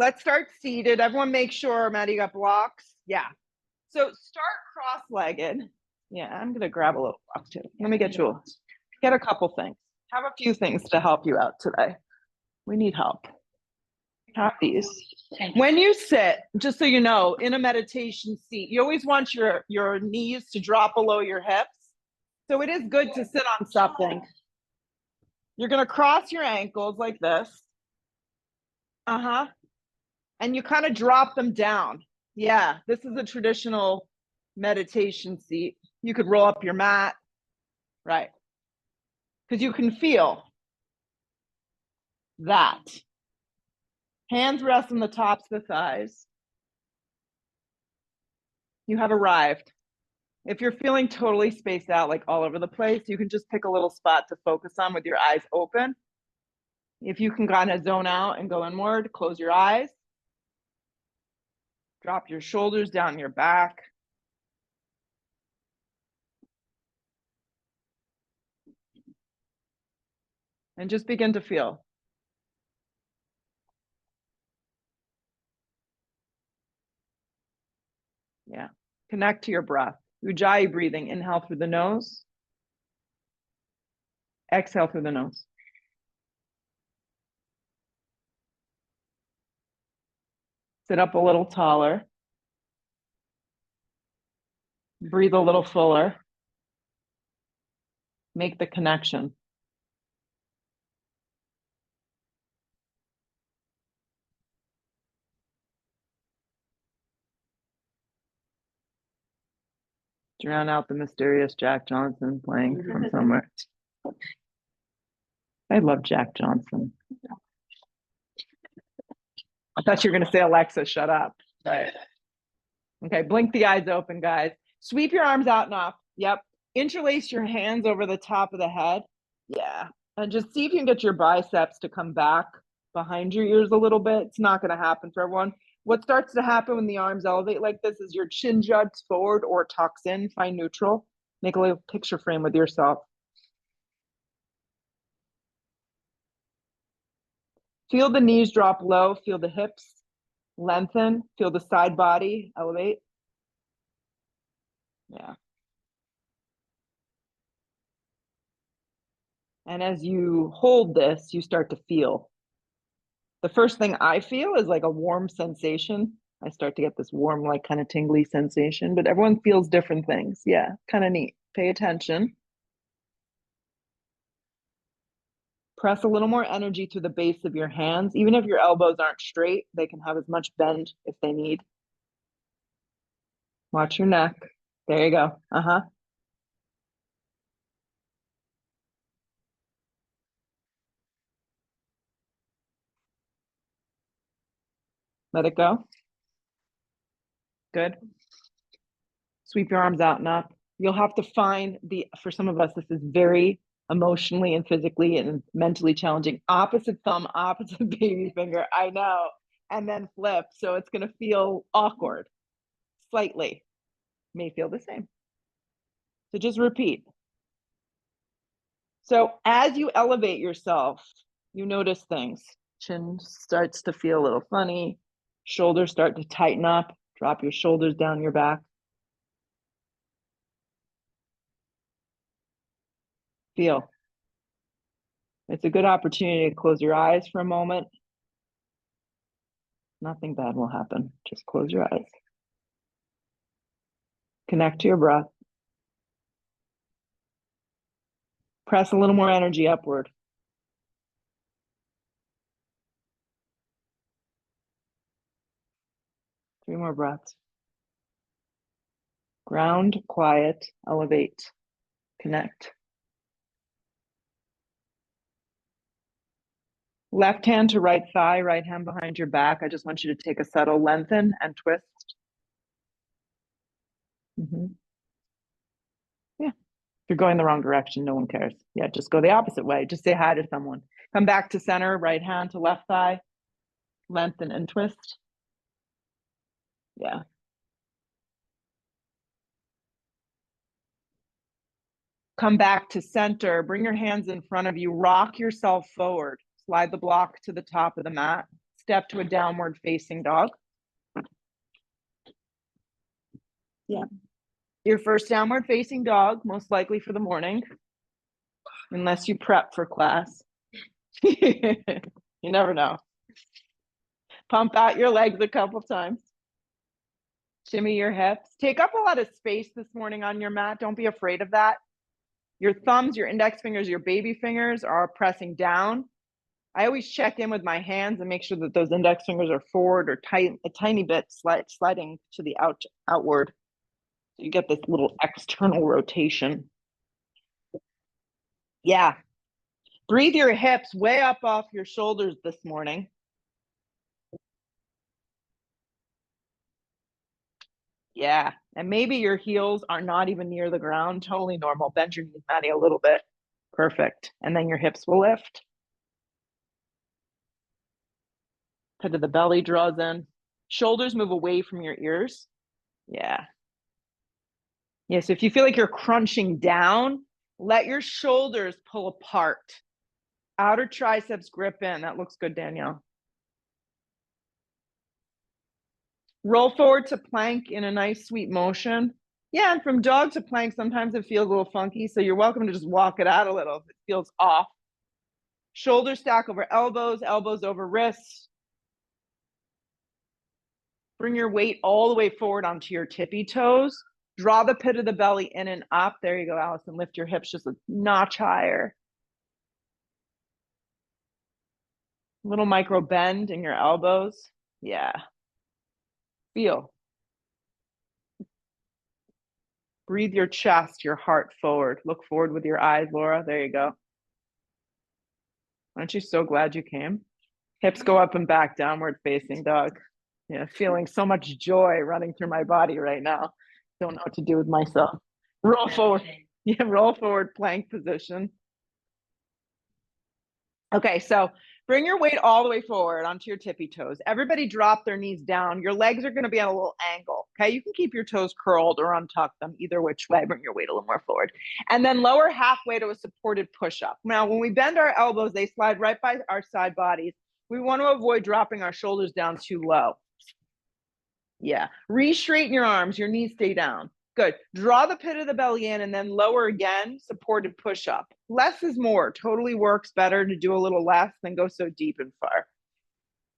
Let's start seated. Everyone make sure, Maddie, you got blocks. Yeah. So start cross-legged. Yeah, I'm going to grab a little block too. Let me get a couple things. Have a few things to help you out today. We need help. Have these. When you sit, just so you know, in a meditation seat, you always want your knees to drop below your hips. So it is good to sit on something. You're going to cross your ankles like this. And you kind of drop them down. Yeah, this is a traditional meditation seat. You could roll up your mat, right? Because you can feel that. Hands rest on the tops of the thighs. You have arrived. If you're feeling totally spaced out, like all over the place, you can just pick a little spot to focus on with your eyes open. If you can kind of zone out and go inward, close your eyes. Drop your shoulders down your back. And just begin to feel. Yeah. Connect to your breath. Ujjayi breathing. Inhale through the nose. Exhale through the nose. Sit up a little taller. Breathe a little fuller. Make the connection. Drown out the mysterious Jack Johnson playing from somewhere. I love Jack Johnson. I thought you were going to say, Alexa, shut up. Right. Okay, blink the eyes open, guys. Sweep your arms out and up. Yep. Interlace your hands over the top of the head. Yeah. And just see if you can get your biceps to come back behind your ears a little bit. It's not going to happen for everyone. What starts to happen when the arms elevate like this is your chin juts forward or tucks in. Find neutral. Make a little picture frame with yourself. Feel the knees drop low. Feel the hips lengthen. Feel the side body elevate. Yeah. And as you hold this, you start to feel. The first thing I feel is like a warm sensation. I start to get this warm, like kind of tingly sensation, but everyone feels different things. Yeah, kind of neat. Pay attention. Press a little more energy through the base of your hands. Even if your elbows aren't straight, they can have as much bend if they need. Watch your neck. There you go. Let it go. Good. Sweep your arms out and up. You'll have to find for some of us, this is very emotionally and physically and mentally challenging. Opposite thumb, opposite baby finger. I know. And then flip. So it's going to feel awkward. Slightly. May feel the same. So just repeat. So as you elevate yourself, you notice things. Chin starts to feel a little funny. Shoulders start to tighten up. Drop your shoulders down your back. Feel. It's a good opportunity to close your eyes for a moment. Nothing bad will happen. Just close your eyes. Connect to your breath. Press a little more energy upward. Three more breaths. Ground, quiet, elevate, connect. Left hand to right thigh, right hand behind your back. I just want you to take a subtle lengthen and twist. Yeah. If you're going the wrong direction, no one cares. Yeah, just go the opposite way. Just say hi to someone. Come back to center, right hand to left thigh. Lengthen and twist. Yeah. Come back to center. Bring your hands in front of you. Rock yourself forward. Slide the block to the top of the mat. step to a downward facing dog. Yeah. Your first downward facing dog, most likely for the morning, unless you prep for class. You never know. Pump out your legs a couple times. Shimmy your hips. Take up a lot of space this morning on your mat. Don't be afraid of that. Your thumbs, your index fingers, your baby fingers are pressing down. I always check in with my hands and make sure that those index fingers are forward or tight, a tiny bit sliding to the outward. So you get this little external rotation. Yeah. Breathe your hips way up off your shoulders this morning. Yeah. And maybe your heels are not even near the ground. Totally normal. Bend your knees, Maddie, a little bit. Perfect. And then your hips will lift. Pit of the belly draws in. Shoulders move away from your ears. Yeah. Yeah, so if you feel like you're crunching down, let your shoulders pull apart. Outer triceps grip in. That looks good, Danielle. Roll forward to plank in a nice, sweet motion. Yeah, and from dog to plank, sometimes it feels a little funky, so you're welcome to just walk it out a little if it feels off. Shoulders stack over elbows, elbows over wrists. Bring your weight all the way forward onto your tippy toes. Draw the pit of the belly in and up. There you go, Allison. Lift your hips just a notch higher. Little micro bend in your elbows. Yeah. Feel. Breathe your chest, your heart forward. Look forward with your eyes, Laura. There you go. Aren't you so glad you came? Hips go up and back, downward facing dog. Yeah, feeling so much joy running through my body right now. Don't know what to do with myself. Roll forward. Yeah, roll forward, plank position. Okay, so bring your weight all the way forward onto your tippy toes. Everybody drop their knees down. Your legs are going to be at a little angle. Okay, you can keep your toes curled or untuck them, either which way. Bring your weight a little more forward. And then lower halfway to a supported push-up. Now, when we bend our elbows, they slide right by our side bodies. We want to avoid dropping our shoulders down too low. Yeah, re-straighten your arms, your knees stay down. Good. Draw the pit of the belly in and then lower again, supported push-up. Less is more. Totally works better to do a little less than go so deep and far.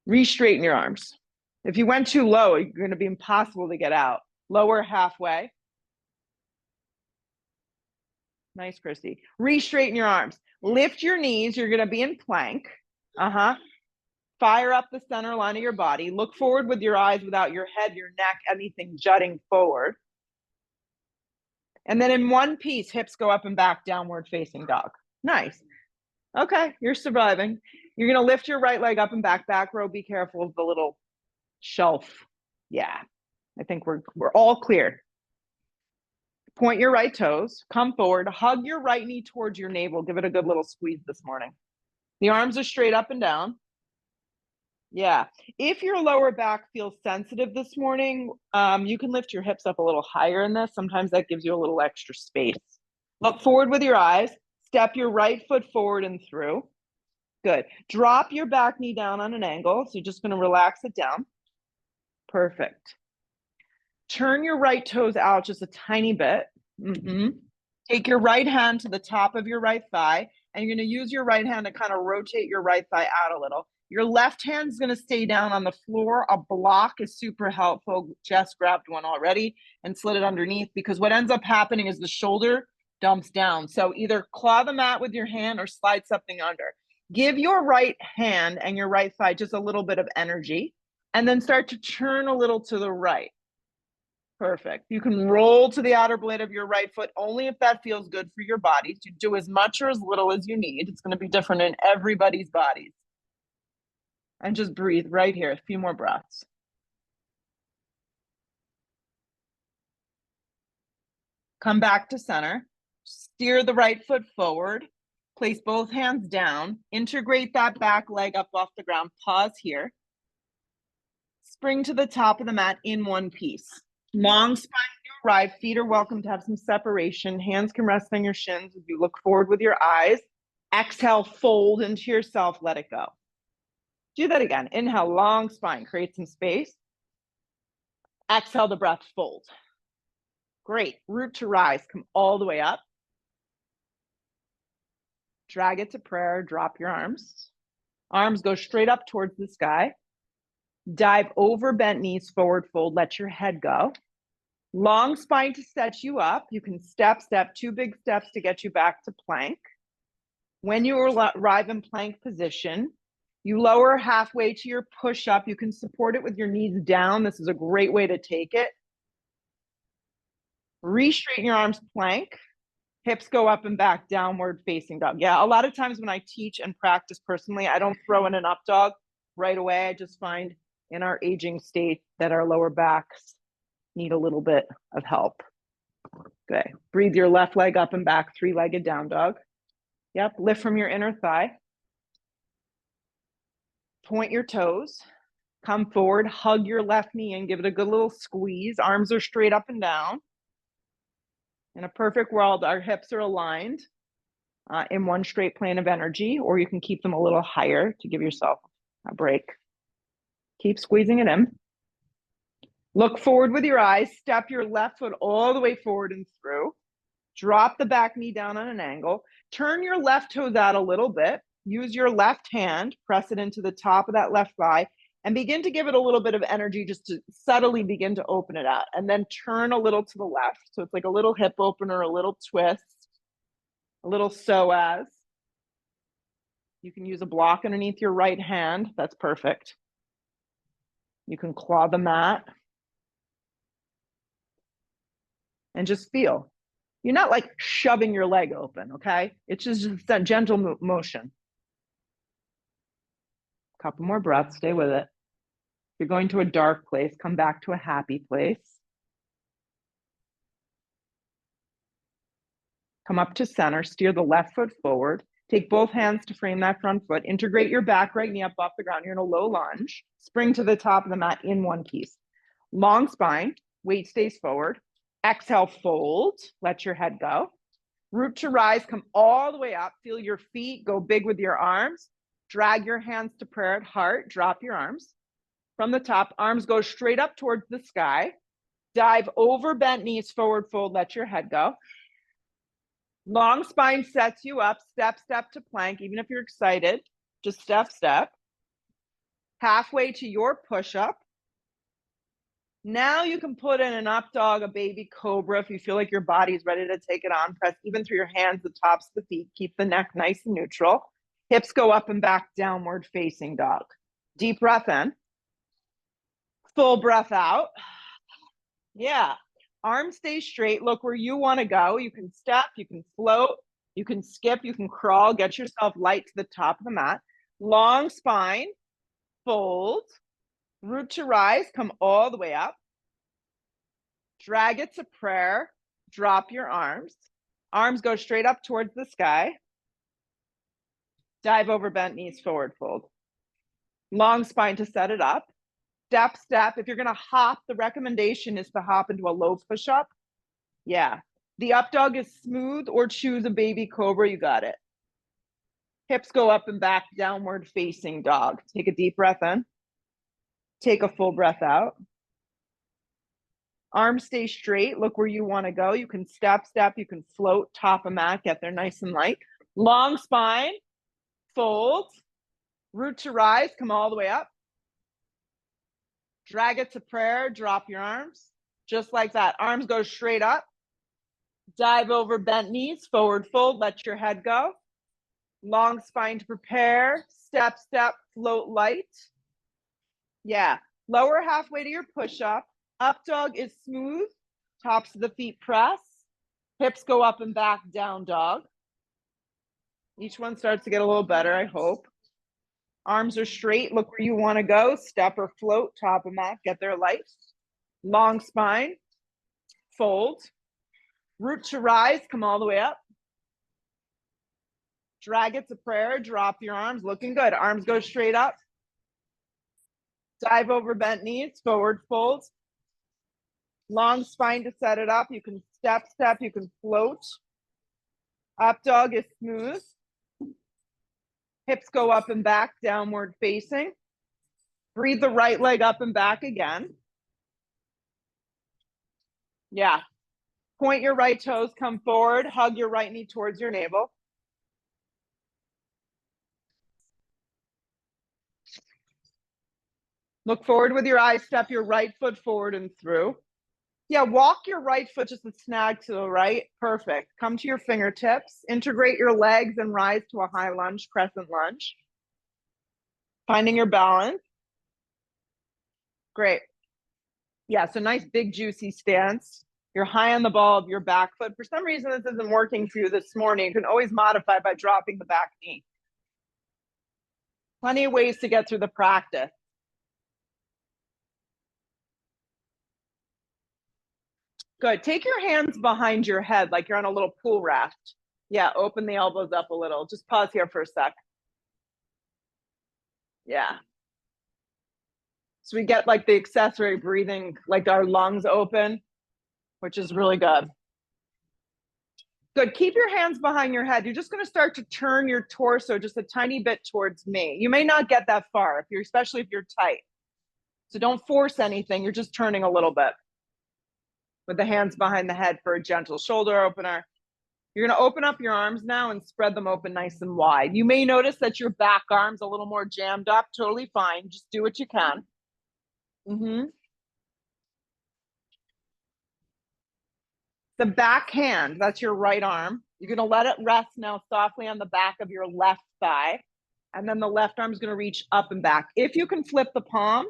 Re-straighten your arms. If you went too low, you're going to be impossible to get out. Lower halfway. Nice, Christy. Re-straighten your arms. Lift your knees. You're going to be in plank. Fire up the center line of your body. Look forward with your eyes without your head, your neck, anything jutting forward. And then in one piece, hips go up and back, downward facing dog. Nice. Okay, you're surviving. You're going to lift your right leg up and back row. Be careful of the little shelf. Yeah, I think we're all clear. Point your right toes, come forward, hug your right knee towards your navel. Give it a good little squeeze this morning. The arms are straight up and down. Yeah. If your lower back feels sensitive this morning, you can lift your hips up a little higher in this. Sometimes that gives you a little extra space. Look forward with your eyes. Step your right foot forward and through. Good. Drop your back knee down on an angle. So you're just going to relax it down. Perfect. Turn your right toes out just a tiny bit. Take your right hand to the top of your right thigh, and you're going to use your right hand to kind of rotate your right thigh out a little. Your left hand is going to stay down on the floor. A block is super helpful. Jess grabbed one already and slid it underneath, because what ends up happening is the shoulder dumps down. So either claw the mat with your hand or slide something under. Give your right hand and your right thigh just a little bit of energy, and then start to turn a little to the right. Perfect. You can roll to the outer blade of your right foot only if that feels good for your body. You do as much or as little as you need. It's going to be different in everybody's bodies. And just breathe right here. A few more breaths. Come back to center. Steer the right foot forward. Place both hands down. Integrate that back leg up off the ground. Pause here. Spring to the top of the mat in one piece. Long spine to your right. Feet are welcome to have some separation. Hands can rest on your shins as you look forward with your eyes. Exhale, fold into yourself. Let it go. Do that again. Inhale, long spine, create some space. Exhale the breath, fold. Great. Root to rise, come all the way up. Drag it to prayer, drop your arms. Arms go straight up towards the sky. Dive over, bent knees, forward fold, let your head go. Long spine to set you up. You can step, 2 big steps to get you back to plank. When you arrive in plank position, you lower halfway to your push-up. You can support it with your knees down. This is a great way to take it. Re-straighten your arms, plank. Hips go up and back, downward facing dog. Yeah, a lot of times when I teach and practice personally, I don't throw in an up dog right away. I just find in our aging state that our lower backs need a little bit of help. Okay, breathe your left leg up and back, 3-legged down dog. Yep, lift from your inner thigh. Point your toes. Come forward, hug your left knee and give it a good little squeeze. Arms are straight up and down. In a perfect world, our hips are aligned in one straight plane of energy, or you can keep them a little higher to give yourself a break. Keep squeezing it in. Look forward with your eyes. Step your left foot all the way forward and through. Drop the back knee down on an angle. Turn your left toes out a little bit. Use your left hand, press it into the top of that left thigh, and begin to give it a little bit of energy just to subtly begin to open it out. And then turn a little to the left. So it's like a little hip opener, a little twist, a little psoas. You can use a block underneath your right hand. That's perfect. You can claw the mat. And just feel. You're not like shoving your leg open, okay? It's just that gentle motion. Couple more breaths, stay with it. If you're going to a dark place, come back to a happy place. Come up to center, steer the left foot forward. Take both hands to frame that front foot. Integrate your back right knee up off the ground. You're in a low lunge. Spring to the top of the mat in one piece. Long spine, weight stays forward. Exhale, fold, let your head go. Root to rise, come all the way up. Feel your feet, go big with your arms. Drag your hands to prayer at heart, drop your arms. From the top, arms go straight up towards the sky. Dive over, bent knees, forward fold, let your head go. Long spine sets you up, step to plank, even if you're excited, just step. Halfway to your push-up. Now you can put in an up dog, a baby cobra. If you feel like your body's ready to take it on, press even through your hands, the tops of the feet. Keep the neck nice and neutral. Hips go up and back, downward facing dog. Deep breath in. Full breath out. Yeah. Arms stay straight. Look where you want to go. You can step, you can float, you can skip, you can crawl. Get yourself light to the top of the mat. Long spine. Fold. Root to rise, come all the way up. Drag it to prayer. Drop your arms. Arms go straight up towards the sky. Dive over, bent knees, forward fold. Long spine to set it up. Step. If you're going to hop, the recommendation is to hop into a low push-up. Yeah. The up dog is smooth, or choose a baby cobra. You got it. Hips go up and back, downward facing dog. Take a deep breath in. Take a full breath out. Arms stay straight. Look where you want to go. You can step. You can float, top of mat, get there nice and light. Long spine, fold. Root to rise, come all the way up. Drag it to prayer, drop your arms. Just like that. Arms go straight up. Dive over, bent knees, forward fold, let your head go. Long spine to prepare. Step, float light. Yeah, lower halfway to your push-up. Up dog is smooth. Tops of the feet press. Hips go up and back, down dog. Each one starts to get a little better, I hope. Arms are straight. Look where you want to go. Step or float, top of mat, get there light. Long spine. Fold. Root to rise, come all the way up. Drag it to prayer, drop your arms. Looking good. Arms go straight up. Dive over, bent knees, forward fold. Long spine to set it up. You can step, you can float. Up dog is smooth. Hips go up and back, downward facing. Breathe the right leg up and back again. Yeah. Point your right toes, come forward, hug your right knee towards your navel. Look forward with your eyes, step your right foot forward and through. Yeah, walk your right foot just a snag to the right. Perfect. Come to your fingertips, integrate your legs and rise to a high lunge, crescent lunge. Finding your balance. Great. Yeah, so nice big juicy stance. You're high on the ball of your back foot. For some reason, this isn't working for you this morning. You can always modify by dropping the back knee. Plenty of ways to get through the practice. Good. Take your hands behind your head like you're on a little pool raft. Yeah, open the elbows up a little. Just pause here for a sec. Yeah. So we get like the accessory breathing, like our lungs open, which is really good. Good. Keep your hands behind your head. You're just going to start to turn your torso just a tiny bit towards me. You may not get that far, if you're, especially if you're tight. So don't force anything. You're just turning a little bit with the hands behind the head for a gentle shoulder opener. You're going to open up your arms now and spread them open nice and wide. You may notice that your back arm's a little more jammed up. Totally fine. Just do what you can. The back hand, that's your right arm. You're going to let it rest now softly on the back of your left thigh. And then the left arm is going to reach up and back. If you can flip the palm,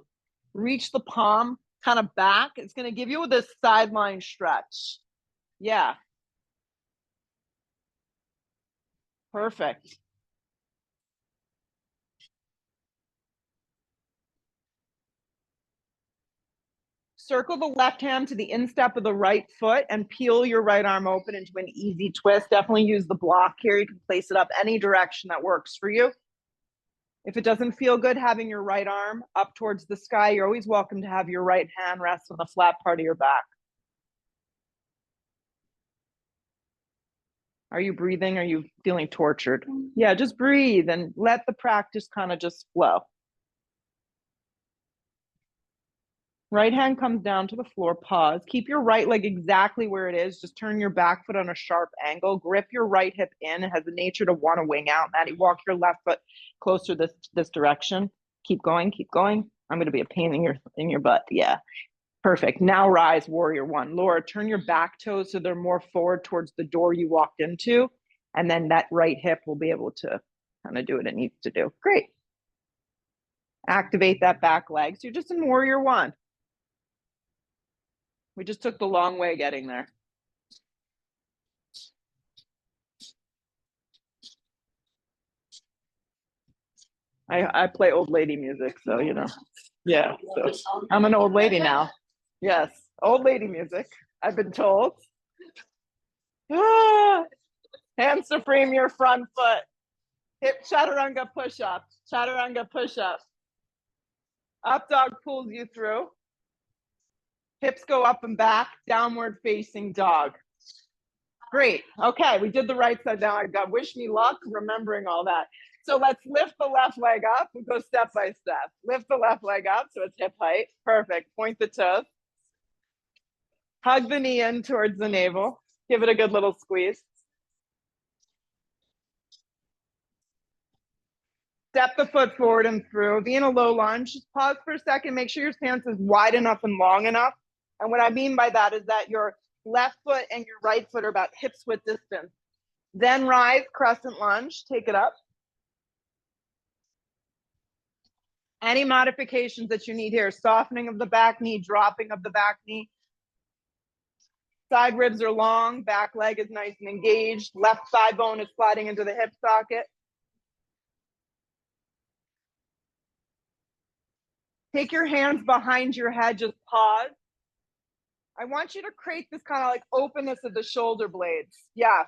reach the palm kind of back. It's going to give you this sideline stretch. Yeah. Perfect. Circle the left hand to the instep of the right foot and peel your right arm open into an easy twist. Definitely use the block here. You can place it up any direction that works for you. If it doesn't feel good having your right arm up towards the sky, you're always welcome to have your right hand rest on the flat part of your back. Are you breathing? Are you feeling tortured? Yeah, just breathe and let the practice kind of just flow. Right hand comes down to the floor, pause. Keep your right leg exactly where it is. Just turn your back foot on a sharp angle. Grip your right hip in. It has a nature to want to wing out. Maddie, walk your left foot closer this direction. Keep going, keep going. I'm going to be a pain in your butt. Yeah. Perfect. Now rise, warrior one. Laura, turn your back toes so they're more forward towards the door you walked into. And then that right hip will be able to kind of do what it needs to do. Great. Activate that back leg. So you're just in warrior one. We just took the long way getting there. I play old lady music, so you know. Yeah, so I'm an old lady now. Yes, old lady music, I've been told. Hands to frame your front foot. Hip chaturanga push-up. Chaturanga push-up. Up dog pulls you through. Hips go up and back. Downward facing dog. Great. Okay, we did the right side now. I got wish me luck remembering all that. So let's lift the left leg up. We go step by step. Lift the left leg up so it's hip height. Perfect. Point the toes. Hug the knee in towards the navel. Give it a good little squeeze. Step the foot forward and through. Be in a low lunge. Just pause for a second. Make sure your stance is wide enough and long enough. And what I mean by that is that your left foot and your right foot are about hips width distance. Then rise, crescent lunge. Take it up. Any modifications that you need here, softening of the back knee, dropping of the back knee. Side ribs are long, back leg is nice and engaged. Left thigh bone is sliding into the hip socket. Take your hands behind your head, just pause. I want you to create this kind of like openness of the shoulder blades. Yes.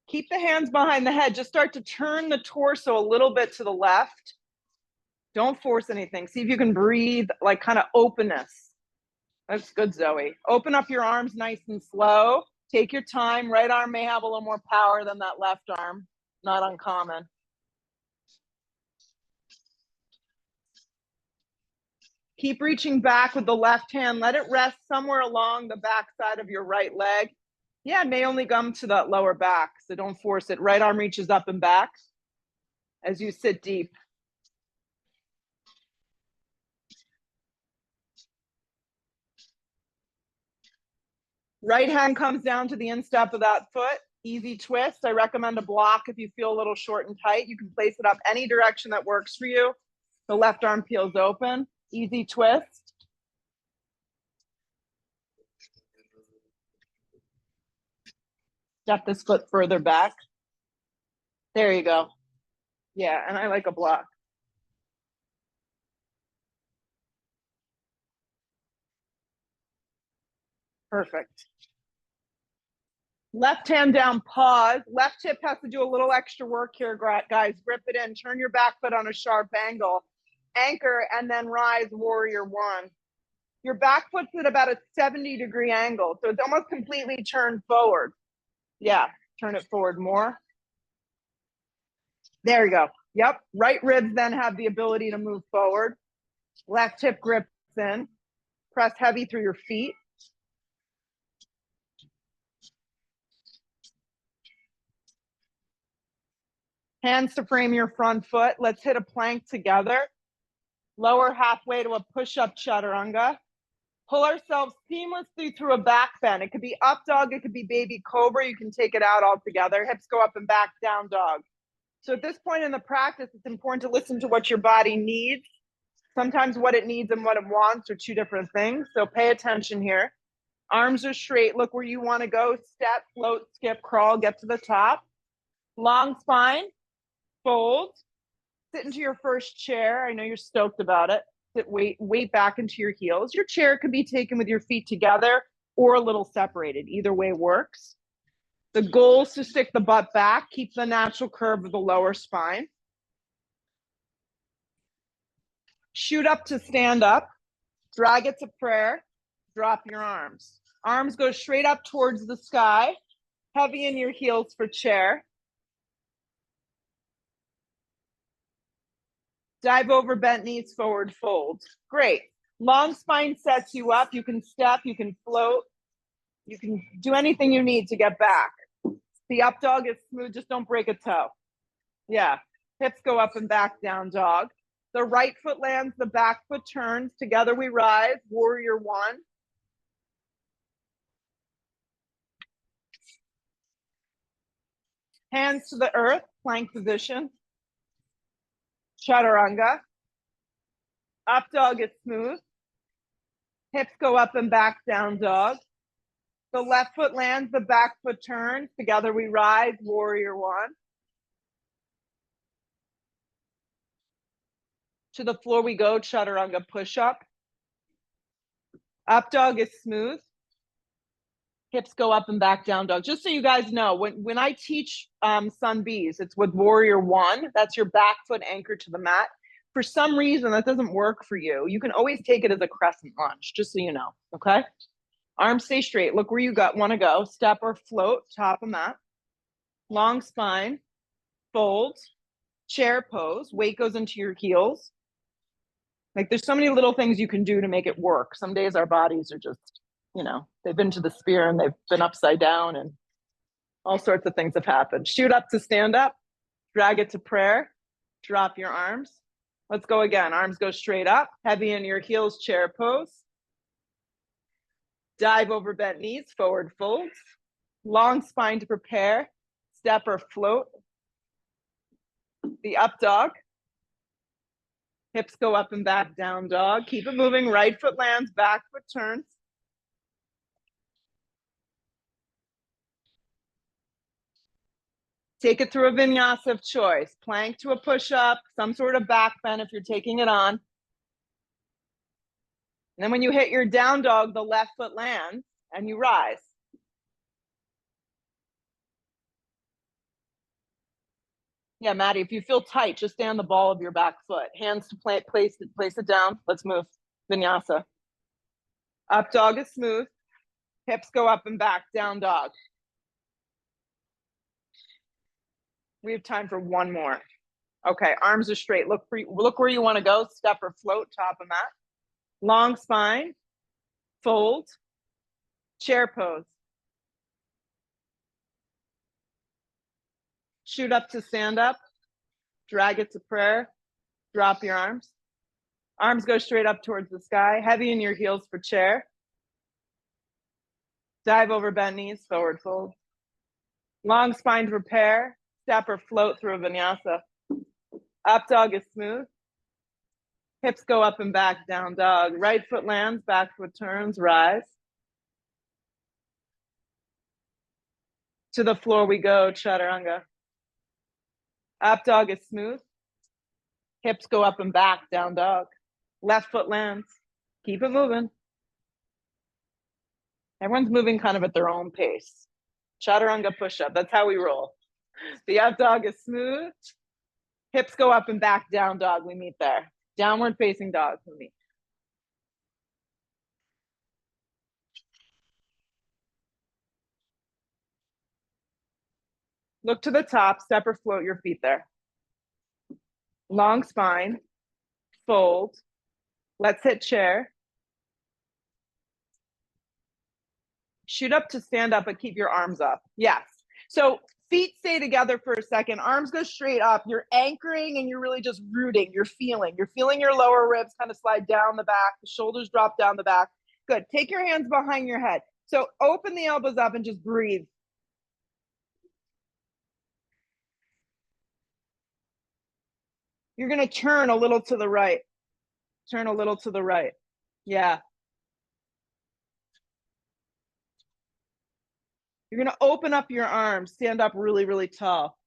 Keep the hands behind the head. Just start to turn the torso a little bit to the left. Don't force anything. See if you can breathe, like kind of openness. That's good, Zoe. Open up your arms nice and slow. Take your time. Right arm may have a little more power than that left arm. Not uncommon. Keep reaching back with the left hand. Let it rest somewhere along the back side of your right leg. Yeah, it may only come to that lower back, so don't force it. Right arm reaches up and back as you sit deep. Right hand comes down to the instep of that foot. Easy twist. I recommend a block if you feel a little short and tight. You can place it up any direction that works for you. The left arm peels open. Easy twist. Step this foot further back. There you go. Yeah, and I like a block. Perfect. Left hand down, pause. Left hip has to do a little extra work here, guys. Grip it in. Turn your back foot on a sharp angle. Anchor and then rise, warrior one. Your back foot's at about a 70-degree angle, so it's almost completely turned forward. Yeah, turn it forward more. There you go. Yep, right ribs then have the ability to move forward. Left hip grips in. Press heavy through your feet. Hands to frame your front foot. Let's hit a plank together. Lower halfway to a push-up chaturanga. Pull ourselves seamlessly through a back bend. It could be up dog, it could be baby cobra. You can take it out altogether. Hips go up and back, down dog. So at this point in the practice, it's important to listen to what your body needs. Sometimes what it needs and what it wants are two different things. So pay attention here. Arms are straight. Look where you want to go. Step, float, skip, crawl, get to the top. Long spine, fold. Sit into your first chair. I know you're stoked about it. Sit, weight back into your heels. Your chair could be taken with your feet together or a little separated. Either way works. The goal is to stick the butt back, keep the natural curve of the lower spine. Shoot up to stand up. Drag it to prayer. Drop your arms. Arms go straight up towards the sky. Heavy in your heels for chair. Dive over, bent knees, forward fold. Great. Long spine sets you up. You can step, you can float. You can do anything you need to get back. The up dog is smooth, just don't break a toe. Yeah, hips go up and back, down dog. The right foot lands, the back foot turns. Together we rise, warrior one. Hands to the earth, plank position. Chaturanga. Up dog is smooth. Hips go up and back, down dog. The left foot lands, the back foot turns. Together we rise, warrior one. To the floor we go, chaturanga push up. Up dog is smooth. Hips go up and back, down dog. Just so you guys know, when I teach Sun B's, it's with warrior one. That's your back foot anchored to the mat. For some reason, that doesn't work for you. You can always take it as a crescent lunge, just so you know, okay? Arms stay straight. Look where you want to go. Step or float, top of mat. Long spine, fold, chair pose. Weight goes into your heels. Like there's so many little things you can do to make it work. Some days our bodies are just, you know, they've been to the spear and they've been upside down and all sorts of things have happened. Shoot up to stand up, drag it to prayer, drop your arms. Let's go again. Arms go straight up, heavy in your heels, chair pose. Dive over bent knees, forward folds. Long spine to prepare, step or float. The up dog. Hips go up and back, down dog. Keep it moving. Right foot lands, back foot turns. Take it through a vinyasa of choice. Plank to a push-up, some sort of back bend if you're taking it on. And then when you hit your down dog, the left foot lands and you rise. Yeah, Maddie, if you feel tight, just stay on the ball of your back foot. Hands to place it down. Let's move. Vinyasa. Up dog is smooth. Hips go up and back, down dog. We have time for one more. Okay, arms are straight. Look where you want to go. Step or float, top of mat. Long spine, fold, chair pose. Shoot up to stand up, drag it to prayer, drop your arms. Arms go straight up towards the sky, heavy in your heels for chair. Dive over bent knees, forward fold. Long spine prepare, step or float through a vinyasa. Up dog is smooth. Hips go up and back, down dog. Right foot lands, back foot turns, rise. To the floor we go, chaturanga. Up dog is smooth. Hips go up and back, down dog. Left foot lands. Keep it moving. Everyone's moving kind of at their own pace. Chaturanga push-up, that's how we roll. The up dog is smooth. Hips go up and back, down dog, we meet there. Downward facing dog, we meet. Look to the top, step or float your feet there. Long spine, fold. Let's hit chair. Shoot up to stand up, but keep your arms up. Yes. So feet stay together for a second. Arms go straight up. You're anchoring and you're really just rooting. You're feeling your lower ribs kind of slide down the back. The shoulders drop down the back. Good. Take your hands behind your head. So open the elbows up and just breathe. You're going to turn a little to the right. Turn a little to the right. Yeah. You're going to open up your arms, stand up really, really tall.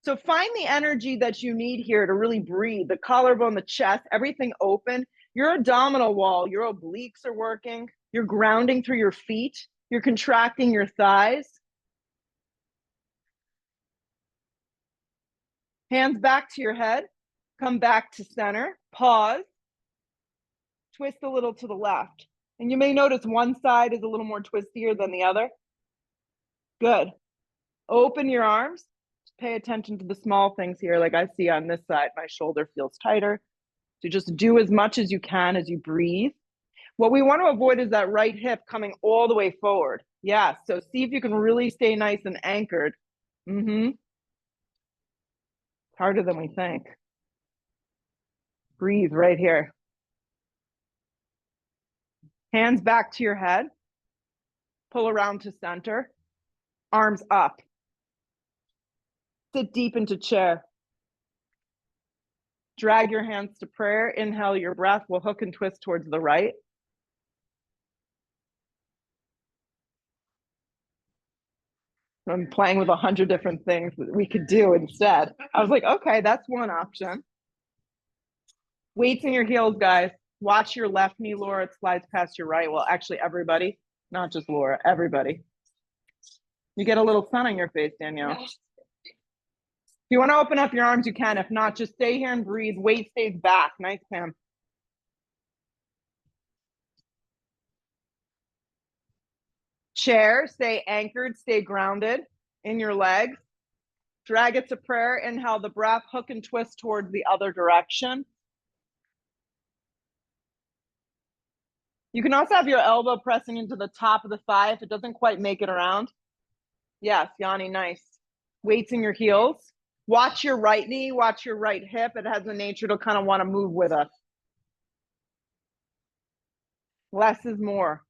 So find the energy that you need here to really breathe. The collarbone, the chest, everything open. Your abdominal wall, your obliques are working. You're grounding through your feet. You're contracting your thighs. Hands back to your head. Come back to center. Pause. Twist a little to the left. And you may notice one side is a little more twistier than the other. Good. Open your arms. Pay attention to the small things here. Like I see on this side, my shoulder feels tighter. So just do as much as you can as you breathe. What we want to avoid is that right hip coming all the way forward. Yeah, so see if you can really stay nice and anchored. Harder than we think. Breathe right here. Hands back to your head. Pull around to center. Arms up. Sit deep into chair. Drag your hands to prayer. Inhale your breath. We'll hook and twist towards the right. I'm playing with 100 different things that we could do instead. I was like, okay, that's one option. Weights in your heels, guys. Watch your left knee, Laura. It slides past your right. Well, actually, everybody, not just Laura, everybody. You get a little sun on your face, Danielle. If you want to open up your arms, you can. If not, just stay here and breathe. Weight stays back. Nice, Pam. Chair, stay anchored, stay grounded in your legs. Drag it to prayer. Inhale the breath, hook and twist towards the other direction. You can also have your elbow pressing into the top of the thigh if it doesn't quite make it around. Yes, Yanni, nice. Weights in your heels. Watch your right knee, watch your right hip. It has the nature to kind of want to move with us. Less is more.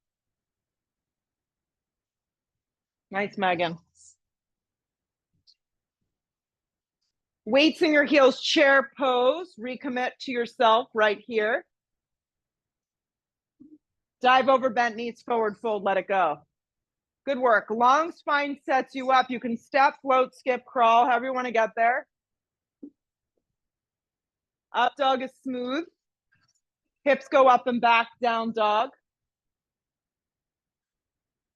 Nice, Megan. Weights in your heels, chair pose. Recommit to yourself right here. Dive over bent knees, forward fold, let it go. Good work. Long spine sets you up. You can step, float, skip, crawl, however you want to get there. Up dog is smooth. Hips go up and back, down dog.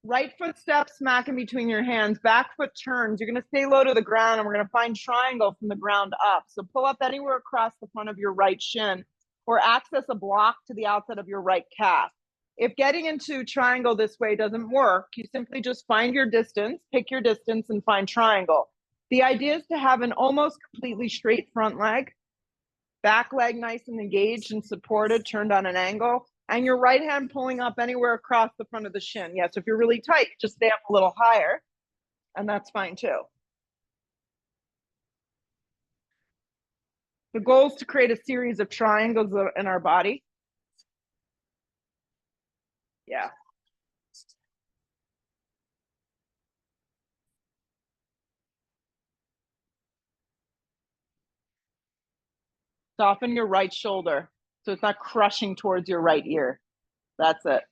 Right foot steps smack in between your hands. Back foot turns. You're going to stay low to the ground, and we're going to find triangle from the ground up. So pull up anywhere across the front of your right shin, or access a block to the outside of your right calf. If getting into triangle this way doesn't work, you simply just find your distance, pick your distance, and find triangle. The idea is to have an almost completely straight front leg, back leg nice and engaged and supported, turned on an angle, and your right hand pulling up anywhere across the front of the shin. Yes, if you're really tight, just stay up a little higher, and that's fine too. The goal is to create a series of triangles in our body. Yeah. Soften your right shoulder so it's not crushing towards your right ear. That's it.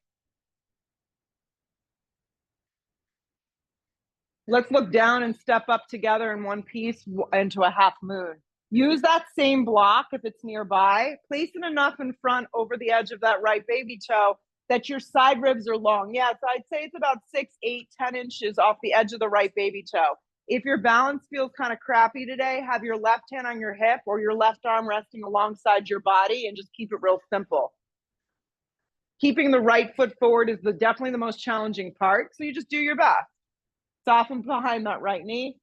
Let's look down and step up together in one piece into a half moon. Use that same block if it's nearby. Place it enough in front over the edge of that right baby toe that your side ribs are long. Yes, I'd say it's about 6, 8, 10 inches off the edge of the right baby toe. If your balance feels kind of crappy today, have your left hand on your hip or your left arm resting alongside your body and just keep it real simple. Keeping the right foot forward is definitely the most challenging part. So you just do your best. Soften behind that right knee.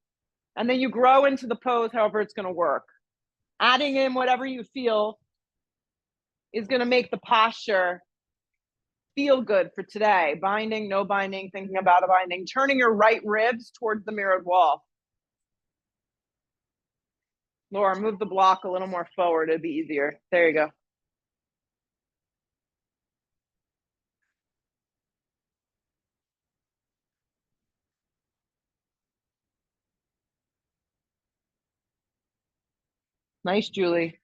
And then you grow into the pose however it's going to work. Adding in whatever you feel is going to make the posture feel good for today. Binding, no binding, thinking about a binding. Turning your right ribs towards the mirrored wall. Laura, move the block a little more forward. It'd be easier. There you go. Nice, Julie.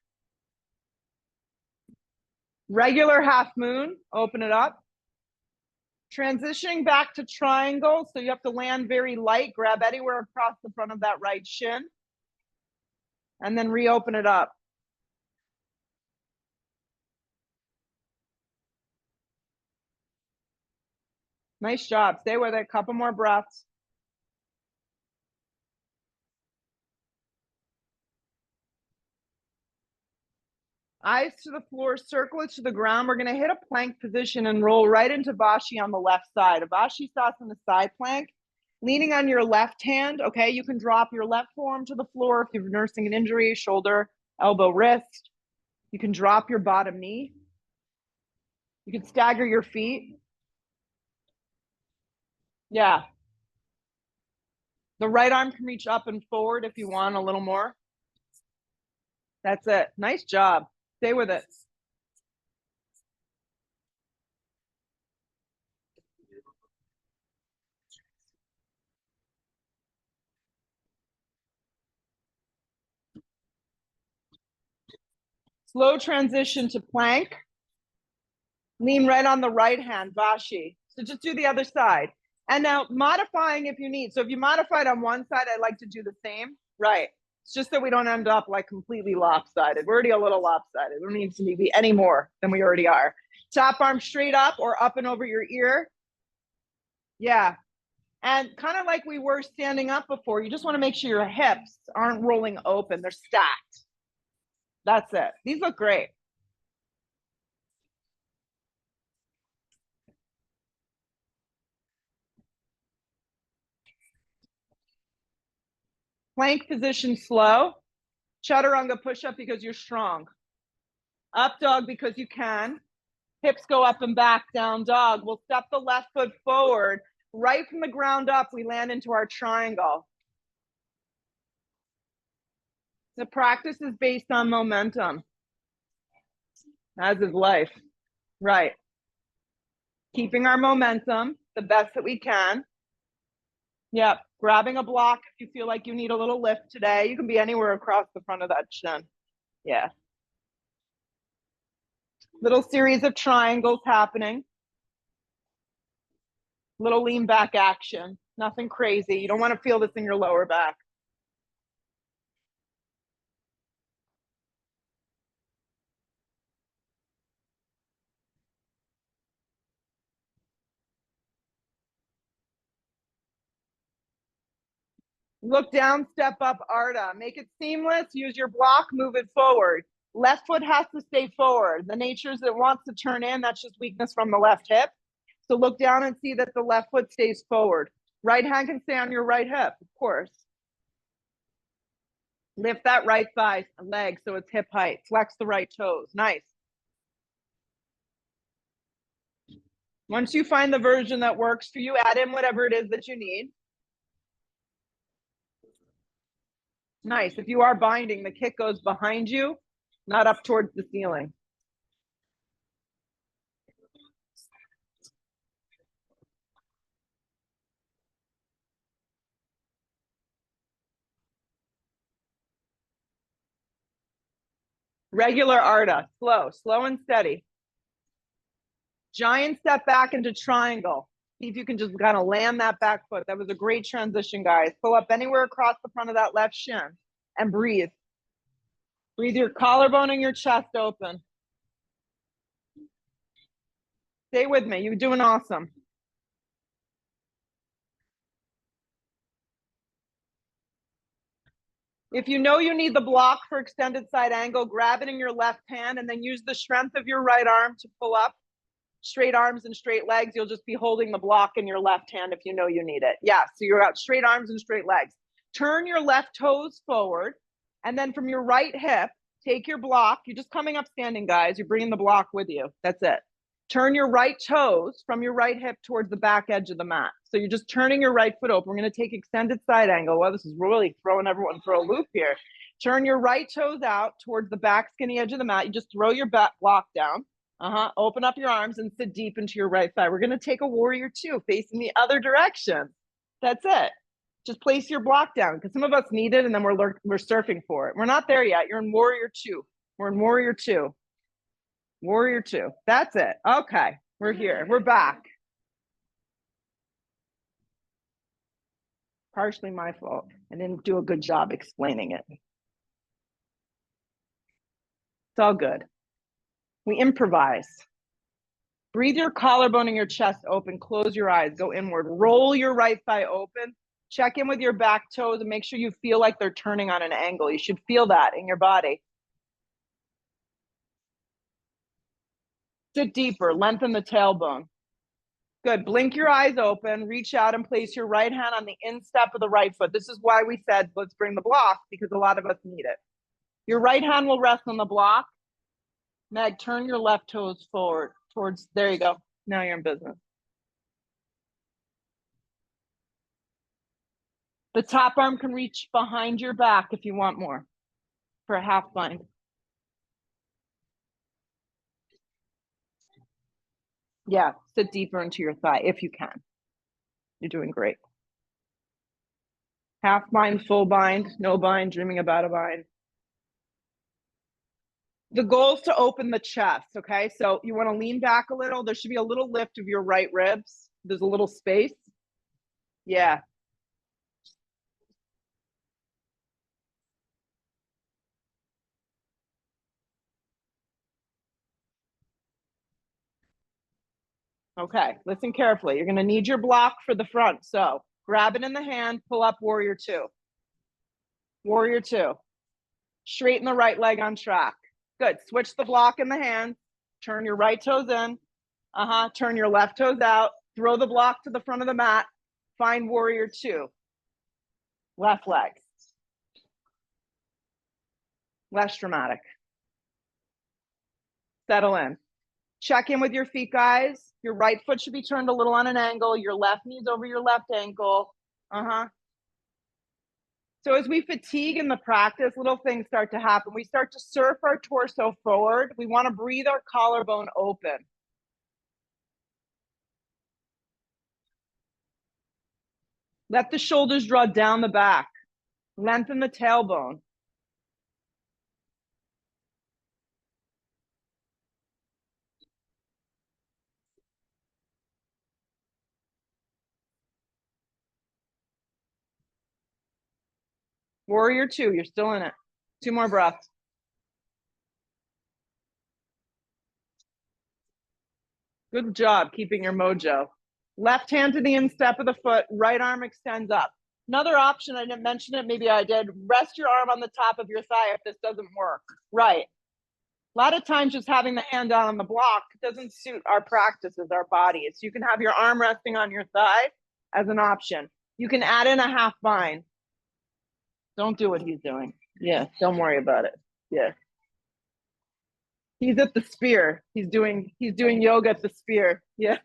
Regular half moon, open it up. Transitioning back to triangle, so you have to land very light, grab anywhere across the front of that right shin, and then reopen it up. Nice job. Stay with it. A couple more breaths. Eyes to the floor, circle it to the ground. We're going to hit a plank position and roll right into Vashi on the left side. A Vashisthasana side plank. Leaning on your left hand, okay? You can drop your left forearm to the floor if you're nursing an injury, shoulder, elbow, wrist. You can drop your bottom knee. You can stagger your feet. Yeah. The right arm can reach up and forward if you want a little more. That's it. Nice job. Stay with it. Slow transition to plank. Lean right on the right hand, Vashi. So just do the other side. And now modifying if you need. So if you modified on one side, I like to do the same. Right. It's just that we don't end up like completely lopsided. We're already a little lopsided. We don't need to be any more than we already are. Top arm straight up or up and over your ear. Yeah. And kind of like we were standing up before, you just want to make sure your hips aren't rolling open. They're stacked. That's it. These look great. Plank position slow. Chaturanga push-up because you're strong. Up dog because you can. Hips go up and back, down dog. We'll step the left foot forward. Right from the ground up, we land into our triangle. The practice is based on momentum, as is life. Right. Keeping our momentum the best that we can. Yep. Grabbing a block if you feel like you need a little lift today. You can be anywhere across the front of that shin. Yeah. Little series of triangles happening. Little lean back action. Nothing crazy. You don't want to feel this in your lower back. Look down, step up, Ardha. Make it seamless. Use your block, move it forward. Left foot has to stay forward. The nature is it wants to turn in. That's just weakness from the left hip. So look down and see that the left foot stays forward. Right hand can stay on your right hip, of course. Lift that right thigh, leg, so it's hip height. Flex the right toes. Nice. Once you find the version that works for you, add in whatever it is that you need. Nice. If you are binding, the kick goes behind you, not up towards the ceiling. Regular Arda, slow and steady. Giant step back into triangle. See if you can just kind of land that back foot. That was a great transition, guys. Pull up anywhere across the front of that left shin and breathe. Breathe your collarbone and your chest open. Stay with me. You're doing awesome. If you know you need the block for extended side angle, grab it in your left hand and then use the strength of your right arm to pull up. Straight arms and straight legs. You'll just be holding the block in your left hand if you know you need it. Yeah, so you're out straight arms and straight legs. Turn your left toes forward. And then from your right hip, take your block. You're just coming up standing, guys. You're bringing the block with you. That's it. Turn your right toes from your right hip towards the back edge of the mat. So you're just turning your right foot open. We're going to take extended side angle. Well, this is really throwing everyone for a loop here. Turn your right toes out towards the back skinny edge of the mat. You just throw your back block down. Open up your arms and sit deep into your right thigh. We're going to take a warrior two facing the other direction. That's it. Just place your block down because some of us need it and then we're surfing for it. We're not there yet. You're in warrior two. We're in warrior two. Warrior two. That's it. Okay. We're here. We're back. Partially my fault. I didn't do a good job explaining it. It's all good. We improvise. Breathe your collarbone and your chest open. Close your eyes. Go inward. Roll your right thigh open. Check in with your back toes and make sure you feel like they're turning on an angle. You should feel that in your body. Sit deeper. Lengthen the tailbone. Good. Blink your eyes open. Reach out and place your right hand on the instep of the right foot. This is why we said, let's bring the block because a lot of us need it. Your right hand will rest on the block. Meg, turn your left toes forward towards, there you go. Now you're in business. The top arm can reach behind your back if you want more for a half bind. Yeah, sit deeper into your thigh if you can. You're doing great. Half bind, full bind, no bind, dreaming about a bind. The goal is to open the chest, okay? So you want to lean back a little. There should be a little lift of your right ribs. There's a little space. Yeah. Okay, listen carefully. You're going to need your block for the front. So grab it in the hand, pull up warrior two. Warrior two. Straighten the right leg on track. Good. Switch the block in the hand. Turn your right toes in. Turn your left toes out. Throw the block to the front of the mat. Find warrior two. Left leg. Less dramatic. Settle in. Check in with your feet, guys. Your right foot should be turned a little on an angle. Your left knee's over your left ankle. So as we fatigue in the practice, little things start to happen. We start to surf our torso forward. We want to breathe our collarbone open. Let the shoulders draw down the back. Lengthen the tailbone. Warrior two, you're still in it. 2 more breaths. Good job keeping your mojo. Left hand to the instep of the foot, right arm extends up. Another option, I didn't mention it, maybe I did. Rest your arm on the top of your thigh if this doesn't work. Right. A lot of times just having the hand down on the block doesn't suit our practices, our bodies. You can have your arm resting on your thigh as an option. You can add in a half bind. Don't do what he's doing. Yeah, don't worry about it. Yeah. He's at the spear. He's doing yoga at the spear. Yeah.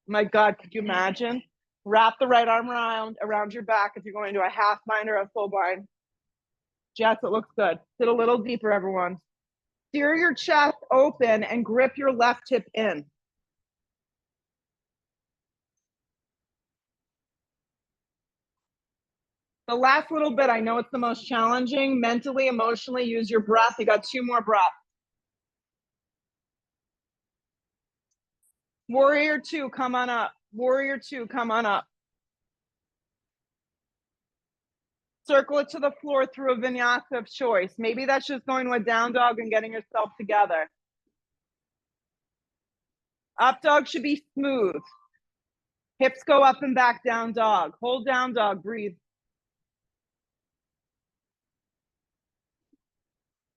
My God, could you imagine? Wrap the right arm around your back if you're going to a half bind or a full bind. Jess, it looks good. Sit a little deeper, everyone. Steer your chest open and grip your left hip in. The last little bit, I know it's the most challenging. Mentally, emotionally, use your breath. You got 2 more breaths. Warrior 2, come on up. Warrior 2, come on up. Circle it to the floor through a vinyasa of choice. Maybe that's just going to a down dog and getting yourself together. Up dog should be smooth. Hips go up and back, down dog. Hold down dog, breathe.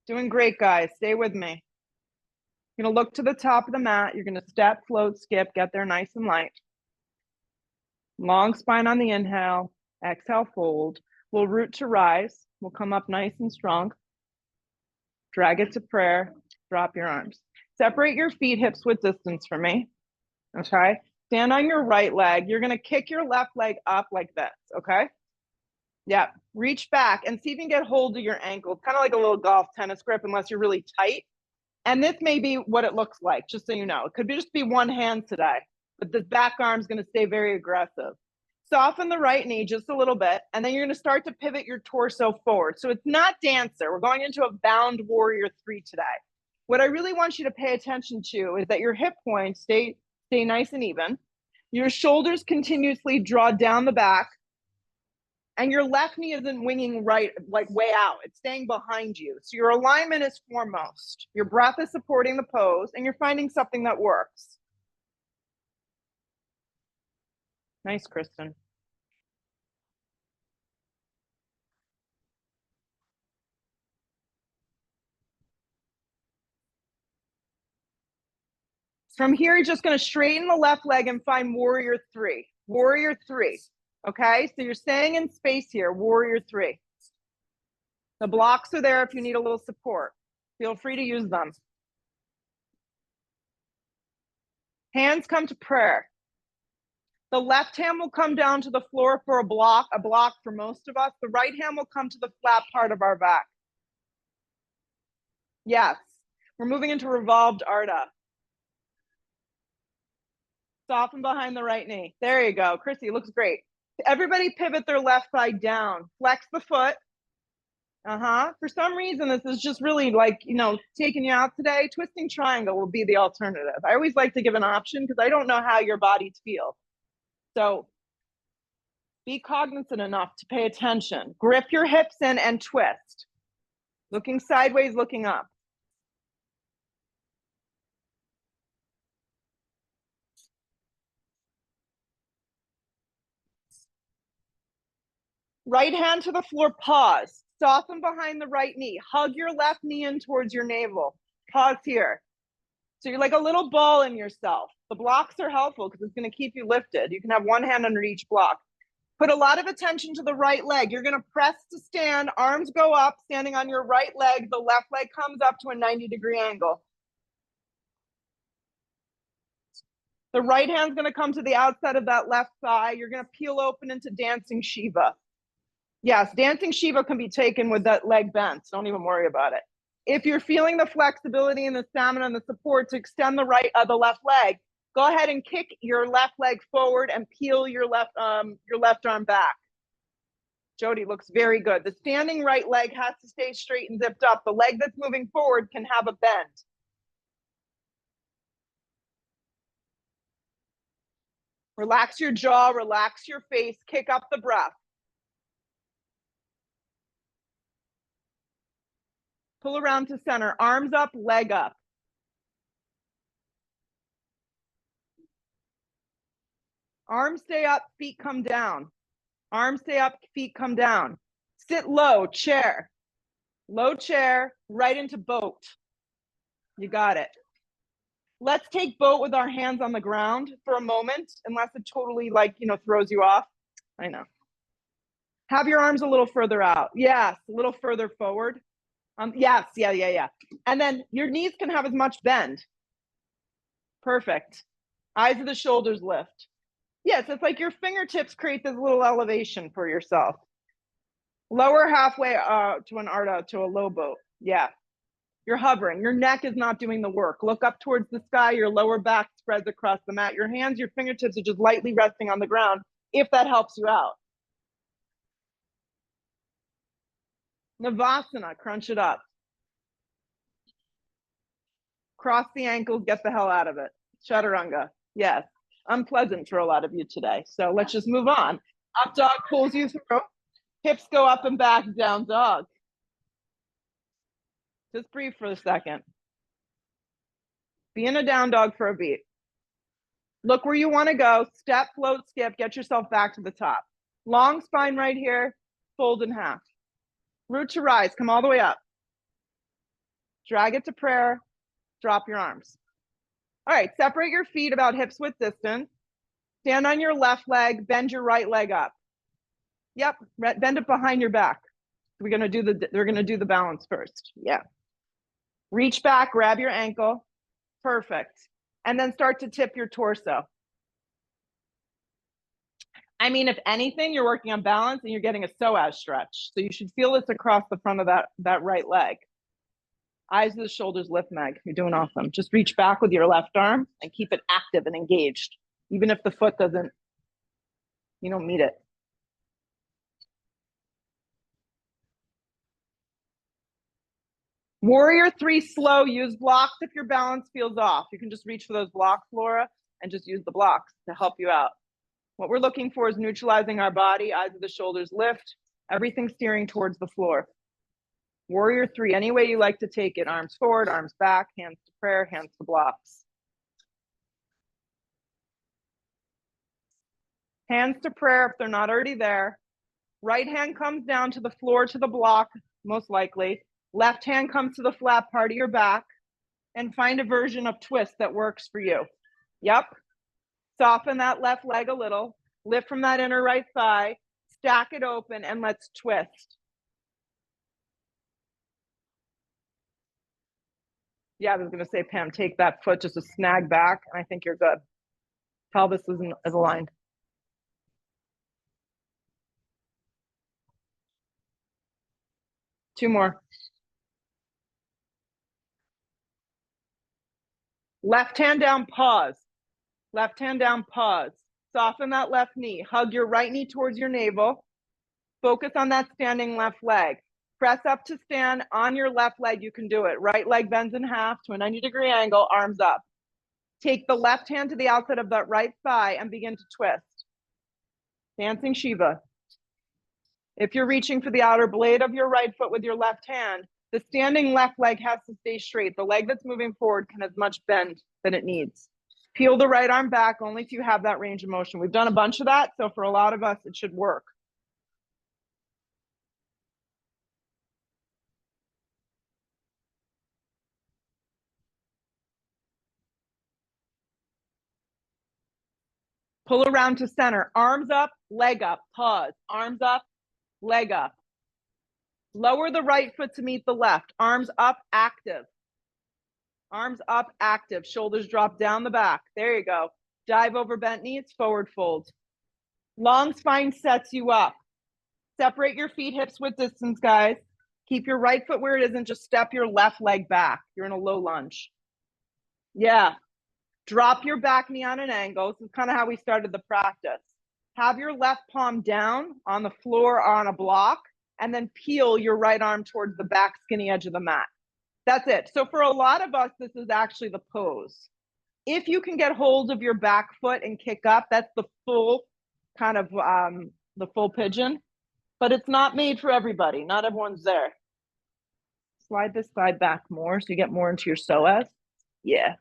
Doing great, guys. Stay with me. You're going to look to the top of the mat. You're going to step, float, skip, get there nice and light. Long spine on the inhale. Exhale, fold. We'll root to rise. We'll come up nice and strong. Drag it to prayer. Drop your arms. Separate your feet hips width distance from me. Okay? Stand on your right leg. You're going to kick your left leg up like this. Okay? Yeah. Reach back and see if you can get hold of your ankle. Kind of like a little golf tennis grip unless you're really tight. And this may be what it looks like, just so you know. It could just be one hand today, but the back arm's going to stay very aggressive. Soften the right knee just a little bit, and then you're going to start to pivot your torso forward. So it's not dancer. We're going into a bound warrior 3 today. What I really want you to pay attention to is that your hip points stay nice and even. Your shoulders continuously draw down the back, and your left knee isn't winging right, like way out. It's staying behind you. So your alignment is foremost. Your breath is supporting the pose, and you're finding something that works. Nice, Kristen. From here, you're just going to straighten the left leg and find warrior 3. Warrior 3. Okay, so you're staying in space here, warrior 3. The blocks are there if you need a little support. Feel free to use them. Hands come to prayer. The left hand will come down to the floor for a block for most of us. The right hand will come to the flat part of our back. Yes, we're moving into revolved Ardha. Soften behind the right knee. There you go. Chrissy, looks great. Everybody pivot their left side down. Flex the foot. For some reason, this is just really like, taking you out today. Twisting triangle will be the alternative. I always like to give an option because I don't know how your bodies feel. So be cognizant enough to pay attention. Grip your hips in and twist. Looking sideways, looking up. Right hand to the floor, pause. Soften behind the right knee. Hug your left knee in towards your navel. Pause here. So you're like a little ball in yourself. The blocks are helpful because it's going to keep you lifted. You can have one hand under each block. Put a lot of attention to the right leg. You're going to press to stand. Arms go up, standing on your right leg. The left leg comes up to a 90-degree angle. The right hand's going to come to the outside of that left thigh. You're going to peel open into dancing Shiva. Yes, dancing Shiva can be taken with that leg bent. Don't even worry about it. If you're feeling the flexibility and the stamina and the support to extend the left leg, go ahead and kick your left leg forward and peel your left arm back. Jody looks very good. The standing right leg has to stay straight and zipped up. The leg that's moving forward can have a bend. Relax your jaw, relax your face, kick up the breath. Pull around to center, arms up, leg up. Arms stay up, feet come down. Arms stay up, feet come down. Sit low, chair. Low chair, right into boat. You got it. Let's take boat with our hands on the ground for a moment, unless it totally throws you off. I know. Have your arms a little further out. Yes, a little further forward. Yes, yeah. And then your knees can have as much bend. Perfect. Eyes of the shoulders lift. Yes, it's like your fingertips create this little elevation for yourself. Lower halfway to a low boat. Yeah. You're hovering. Your neck is not doing the work. Look up towards the sky. Your lower back spreads across the mat. Your hands, your fingertips are just lightly resting on the ground, if that helps you out. Navasana, crunch it up. Cross the ankles, get the hell out of it. Chaturanga, yes. Unpleasant for a lot of you today. So let's just move on. Up dog pulls you through. Hips go up and back, down dog. Just breathe for a second. Be in a down dog for a beat. Look where you want to go. Step, float, skip. Get yourself back to the top. Long spine right here. Fold in half. Root to rise. Come all the way up. Drag it to prayer. Drop your arms. All right. Separate your feet about hips width distance. Stand on your left leg. Bend your right leg up. Yep. Bend it behind your back. We're gonna do the balance first. Yeah. Reach back. Grab your ankle. Perfect. And then start to tip your torso. I mean, if anything, you're working on balance and you're getting a psoas stretch. So you should feel this across the front of that right leg. Eyes of the shoulders lift, Meg. You're doing awesome. Just reach back with your left arm and keep it active and engaged. Even if the foot doesn't, you don't meet it. Warrior 3 slow. Use blocks if your balance feels off. You can just reach for those blocks, Laura, and just use the blocks to help you out. What we're looking for is neutralizing our body. Eyes of the shoulders lift. Everything steering towards the floor. Warrior 3, any way you like to take it. Arms forward, arms back, hands to prayer, hands to blocks. Hands to prayer if they're not already there. Right hand comes down to the floor, to the block, most likely. Left hand comes to the flat part of your back, and find a version of twist that works for you. Yep. Soften that left leg a little. Lift from that inner right thigh. Stack it open, and let's twist. Yeah, I was going to say, Pam, take that foot just a snag back, and I think you're good. Pelvis is aligned. Two more. Left hand down, pause. Left hand down, pause. Soften that left knee. Hug your right knee towards your navel. Focus on that standing left leg. Press up to stand on your left leg. You can do it. Right leg bends in half to a 90-degree angle, arms up. Take the left hand to the outside of that right thigh and begin to twist. Dancing Shiva. If you're reaching for the outer blade of your right foot with your left hand, the standing left leg has to stay straight. The leg that's moving forward can have as much bend than it needs. Peel the right arm back only if you have that range of motion. We've done a bunch of that, so for a lot of us, it should work. Pull around to center. Arms up, leg up, pause. Arms up, leg up. Lower the right foot to meet the left. Arms up, active. Arms up, active. Shoulders drop down the back. There you go. Dive over bent knees, forward fold. Long spine sets you up. Separate your feet hips width distance, guys. Keep your right foot where it is and just step your left leg back. You're in a low lunge. Yeah. Drop your back knee on an angle. This is kind of how we started the practice. Have your left palm down on the floor or on a block, and then peel your right arm towards the back skinny edge of the mat. That's it. So for a lot of us, this is actually the pose. If you can get hold of your back foot and kick up, that's the full kind of the full pigeon, but it's not made for everybody. Not everyone's there. Slide this side back more so you get more into your psoas. Yeah.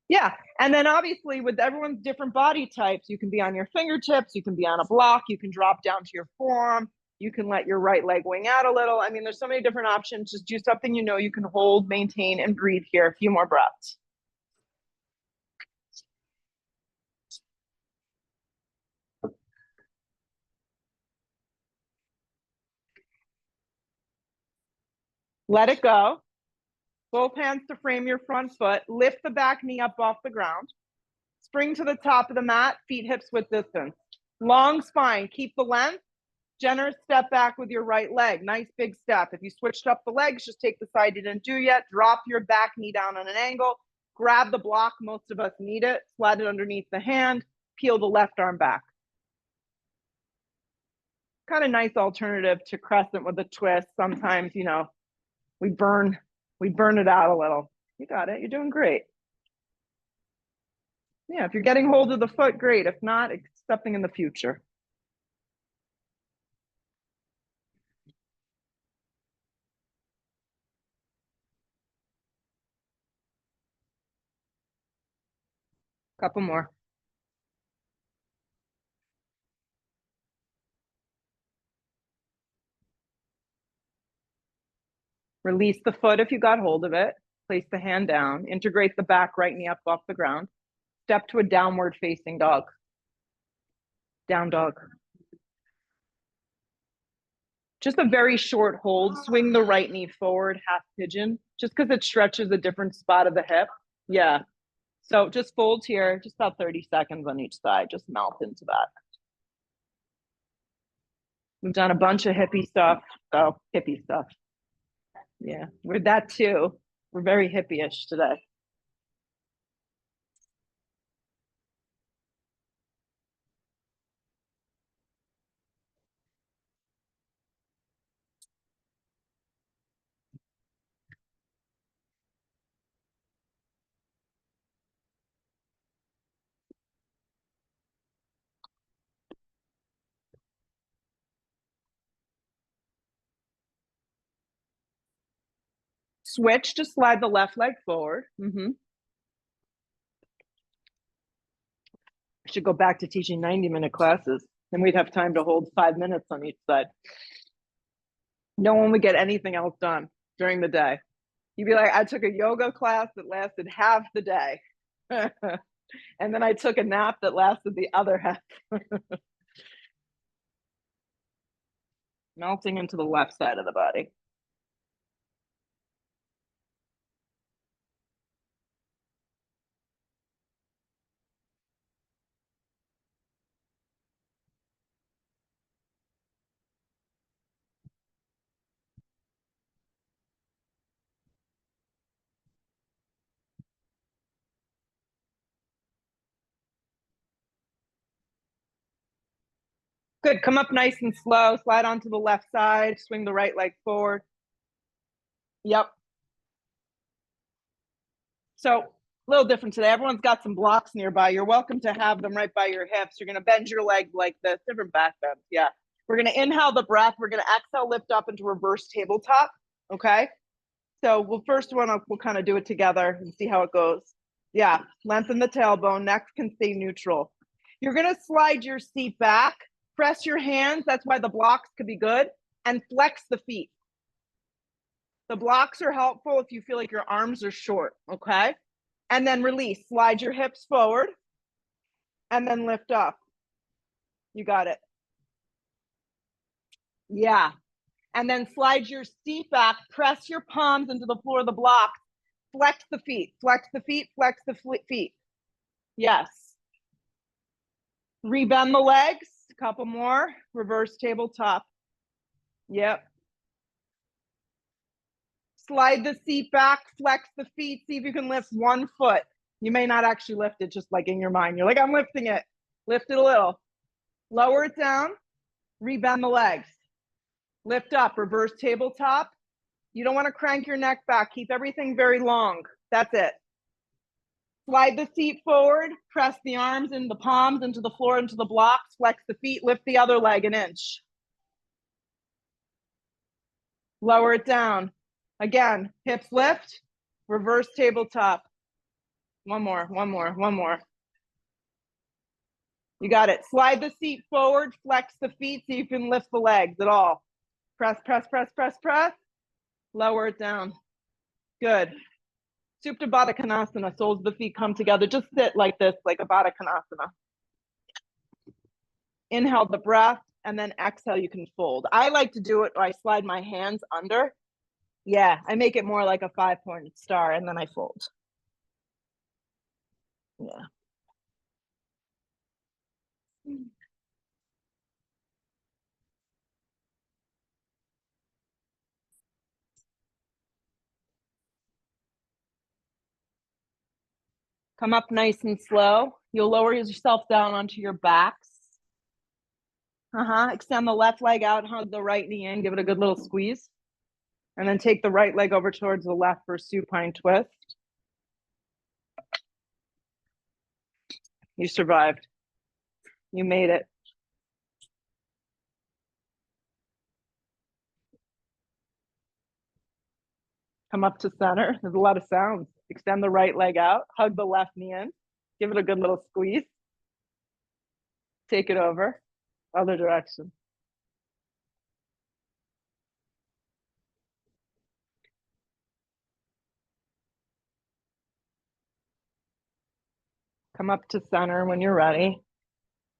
Yeah, and then obviously with everyone's different body types, you can be on your fingertips, you can be on a block, you can drop down to your forearm, You can let your right leg wing out a little. I mean, there's so many different options. Just do something you know you can hold, maintain, and breathe here. A few more breaths. Let it go. Both hands to frame your front foot. Lift the back knee up off the ground. Spring to the top of the mat, feet hips width distance. Long spine, keep the length. Generous step back with your right leg. Nice big step. If you switched up the legs, just take the side you didn't do yet. Drop your back knee down on an angle. Grab the block. Most of us need it. Slide it underneath the hand. Peel the left arm back. Kind of nice alternative to crescent with a twist. Sometimes, you know, we burn it out a little. You got it. You're doing great. Yeah, if you're getting hold of the foot, great. If not, it's something in the future. Couple more. Release the foot if you got hold of it. Place the hand down. Integrate the back right knee up off the ground. Step to a downward facing dog. Down dog. Just a very short hold. Swing the right knee forward, half pigeon, just because it stretches a different spot of the hip. Yeah. So just fold here, just about 30 seconds on each side. Just melt into that. We've done a bunch of hippie stuff. So hippie stuff. Yeah, we're that too. We're very hippie-ish today. Switch to slide the left leg forward. I should go back to teaching 90-minute classes. Then we'd have time to hold 5 minutes on each side. No one would get anything else done during the day. You'd be like, I took a yoga class that lasted half the day. And then I took a nap that lasted the other half. Melting into the left side of the body. Good. Come up nice and slow. Slide onto the left side. Swing the right leg forward. Yep. So a little different today. Everyone's got some blocks nearby. You're welcome to have them right by your hips. You're going to bend your leg like this. Different back bends. Yeah. We're going to inhale the breath. We're going to exhale, lift up into reverse tabletop. Okay. So we'll kind of do it together and see how it goes. Yeah. Lengthen the tailbone. Neck can stay neutral. You're going to slide your seat back. Press your hands. That's why the blocks could be good. And flex the feet. The blocks are helpful if you feel like your arms are short, okay? And then release. Slide your hips forward and then lift up. You got it. Yeah. And then slide your seat back. Press your palms into the floor of the block. Flex the feet. Flex the feet. Flex the feet. Yes. Rebend the legs. A couple more. Reverse tabletop. Yep. Slide the seat back, flex the feet, see if you can lift one foot. You may not actually lift it, just like in your mind. You're like, I'm lifting it. Lift it a little. Lower it down, rebend the legs. Lift up, reverse tabletop. You don't want to crank your neck back. Keep everything very long. That's it. Slide the seat forward, press the arms and the palms into the floor, into the blocks, flex the feet, lift the other leg an inch. Lower it down. Again, hips lift, reverse tabletop. One more. You got it. Slide the seat forward, flex the feet so you can lift the legs at all. Press, press, press, press, press. Lower it down. Good. Supta Baddha Konasana, soles of the feet come together. Just sit like this, like a Baddha Konasana. Inhale the breath, and then exhale, you can fold. I like to do it where I slide my hands under. Yeah, I make it more like a 5-point star, and then I fold. Yeah. Come up nice and slow. You'll lower yourself down onto your backs. Extend the left leg out, hug the right knee in, give it a good little squeeze. And then take the right leg over towards the left for supine twist. You survived. You made it. Come up to center. There's a lot of sounds. Extend the right leg out, hug the left knee in, give it a good little squeeze. Take it over, other direction. Come up to center when you're ready.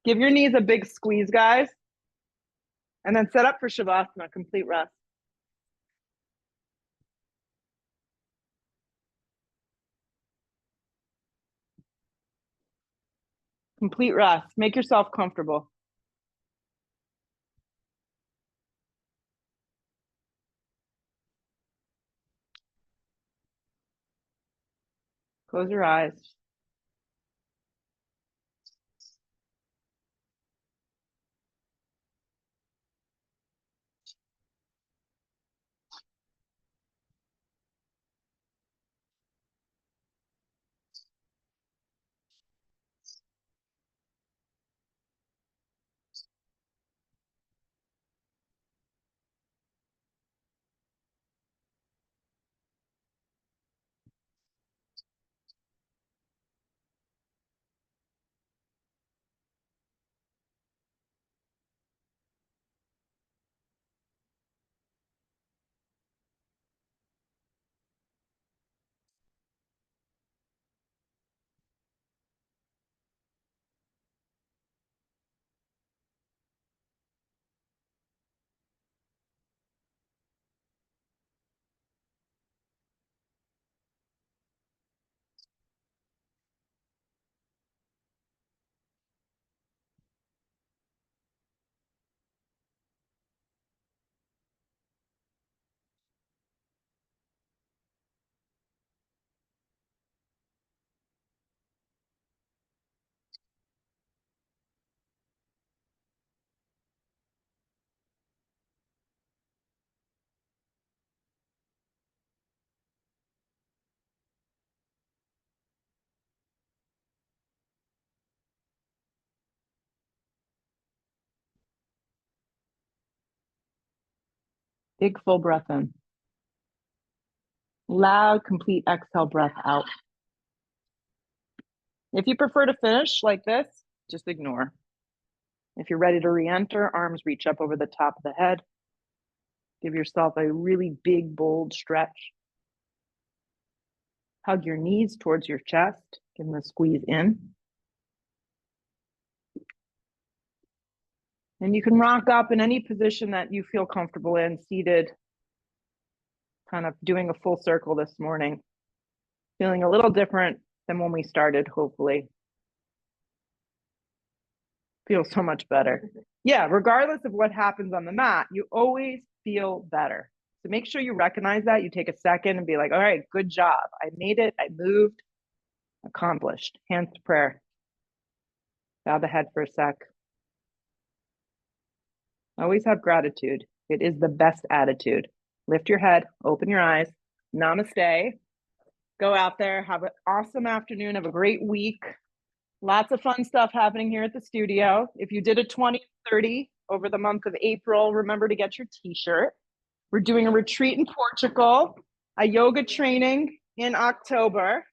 Give your knees a big squeeze, guys. And then set up for Shavasana, complete rest. Complete rest. Make yourself comfortable. Close your eyes. Big full breath in. Loud, complete exhale breath out. If you prefer to finish like this, just ignore. If you're ready to re-enter, arms reach up over the top of the head. Give yourself a really big, bold stretch. Hug your knees towards your chest. Give them a squeeze in. And you can rock up in any position that you feel comfortable in, seated, kind of doing a full circle this morning. Feeling a little different than when we started, hopefully. Feels so much better. Yeah, regardless of what happens on the mat, you always feel better. So make sure you recognize that. You take a second and be like, all right, good job. I made it. I moved. Accomplished. Hands to prayer. Bow the head for a sec. Always have gratitude. It is the best attitude. Lift your head, open your eyes. Namaste. Go out there, have an awesome afternoon, have a great week. Lots of fun stuff happening here at the studio. If you did a 20-30 over the month of April, remember to get your t-shirt. We're doing a retreat in Portugal, a yoga training in October.